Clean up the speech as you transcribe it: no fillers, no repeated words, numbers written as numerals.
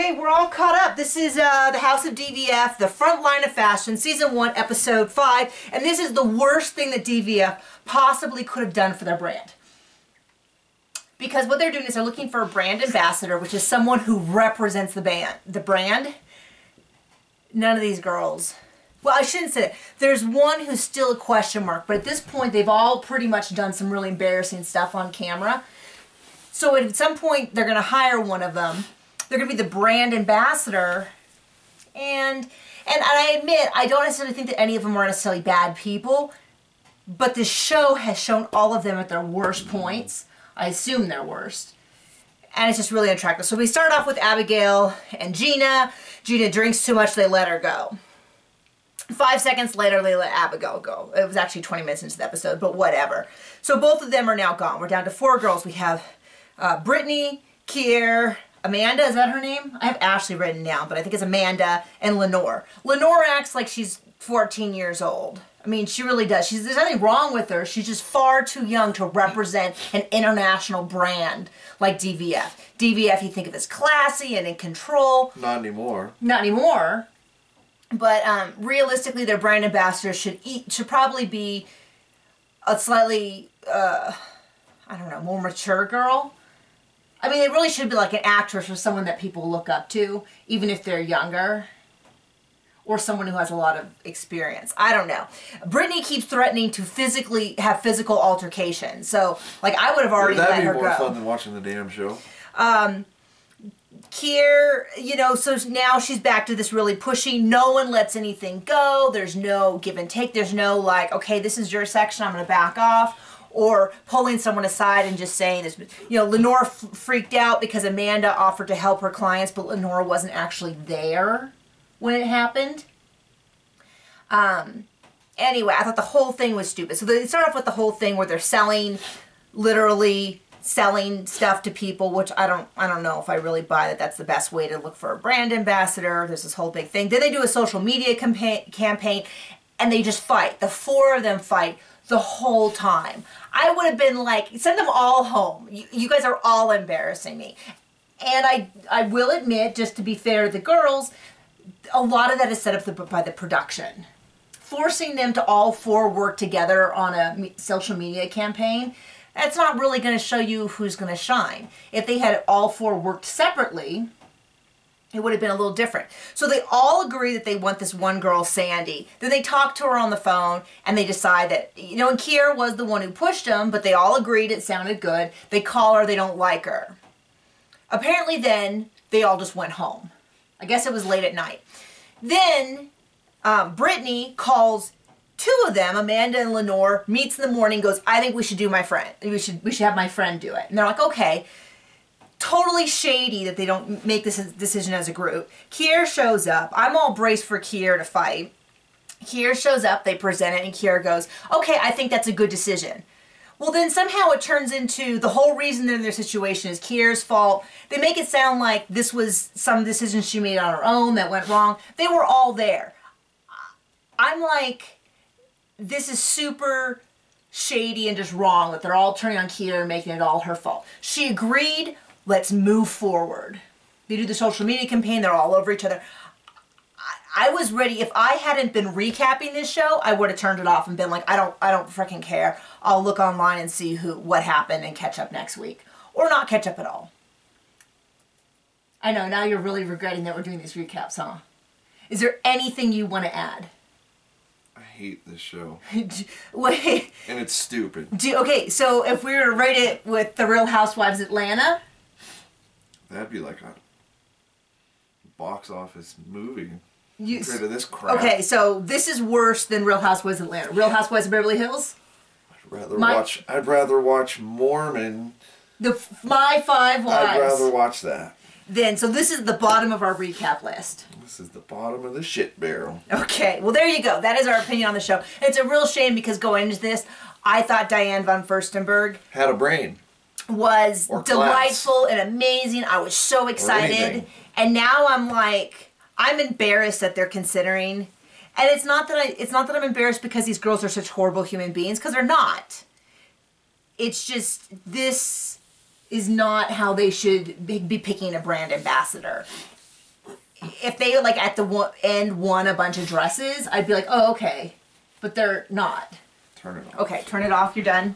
Okay, we're all caught up. This is the House of DVF, The Frontline of Fashion, Season 1, Episode 5. And this is the worst thing that DVF possibly could have done for their brand. Because what they're doing is they're looking for a brand ambassador, which is someone who represents the brand. None of these girls. Well, I shouldn't say that. There's one who's still a question mark, but at this point they've all pretty much done some really embarrassing stuff on camera. So at some point they're going to hire one of them. They're going to be the brand ambassador. And I admit, I don't necessarily think that any of them are necessarily bad people, but this show has shown all of them at their worst points. I assume their worst. And it's just really unattractive. So we start off with Abigail and Gina. Gina drinks too much, they let her go. 5 seconds later, they let Abigail go. It was actually 20 minutes into the episode, but whatever. So both of them are now gone. We're down to 4 girls. We have Brittany, Kier, Amanda, is that her name? I have Ashley written down, but I think it's Amanda, and Lenore. Lenore acts like she's 14 years old. I mean, she really does. There's nothing wrong with her. She's just far too young to represent an international brand like DVF. DVF, you think of as classy and in control. Not anymore. Not anymore. But realistically, their brand ambassador should probably be a slightly, I don't know, more mature girl. I mean, it really should be like an actress or someone that people look up to, even if they're younger. Or someone who has a lot of experience. I don't know. Brittany keeps threatening to have physical altercations. So, like, I would have already let her go. That'd be more fun than watching the damn show. Kier, you know, so now she's back to this really pushy, no one lets anything go. There's no give and take. There's no, like, okay, this is your section, I'm going to back off. Or pulling someone aside and just saying this. You know, Lenore freaked out because Amanda offered to help her clients, but Lenore wasn't actually there when it happened. Anyway, I thought the whole thing was stupid. So they start off with the whole thing where they're literally selling stuff to people, which I don't know if I really buy that that's the best way to look for a brand ambassador. There's this whole big thing. Then they do a social media campaign and they just fight. The 4 of them fight the whole time. I would have been like, send them all home. You guys are all embarrassing me. And I will admit, just to be fair to the girls, a lot of that is set up by the production. Forcing them to all 4 work together on a social media campaign, that's not really going to show you who's going to shine. If they had all 4 worked separately, it would have been a little different. So they all agree that they want this one girl, Sandy. Then they talk to her on the phone and they decide that, you know, and Kier was the one who pushed them, but they all agreed it sounded good. They call her, they don't like her. Apparently then, they all just went home. I guess it was late at night. Then Brittany calls 2 of them, Amanda and Lenore, meets in the morning, goes, I think we should do my friend. We should have my friend do it. And they're like, okay. Totally shady that they don't make this decision as a group. Kier shows up. I'm all braced for Kier to fight. Kier shows up, they present it, and Kier goes, okay, I think that's a good decision. Well, then somehow it turns into the whole reason they're in their situation is Kier's fault. They make it sound like this was some decision she made on her own that went wrong. They were all there. I'm like, this is super shady and just wrong that they're all turning on Kier and making it all her fault. She agreed, let's move forward. They do the social media campaign, they're all over each other. I was ready. If I hadn't been recapping this show, I would have turned it off and been like, I don't freaking care. I'll look online and see what happened and catch up next week. Or not catch up at all. I know, now you're really regretting that we're doing these recaps, huh? Is there anything you want to add? I hate this show. Wait. And it's stupid. Okay, so if we were to rate it with The Real Housewives Atlanta? That'd be like a box office movie. Compared to this crap. Okay, so this is worse than Real Housewives Atlanta. Real Housewives of Beverly Hills? I'd rather watch Mormon. My 5 Wives. I'd rather watch that. So this is the bottom of our recap list. This is the bottom of the shit barrel. Okay, well there you go. That is our opinion on the show. It's a real shame because going into this, I thought Diane von Furstenberg had a brain. Was delightful and amazing. I was so excited. And now I'm like, I'm embarrassed that they're considering. And it's not that I'm embarrassed because these girls are such horrible human beings, because they're not. It's just, this is not how they should be picking a brand ambassador. if they like at the end won a bunch of dresses, I'd be like, oh, okay. But they're not. Turn it off. Okay, turn it off. You're done.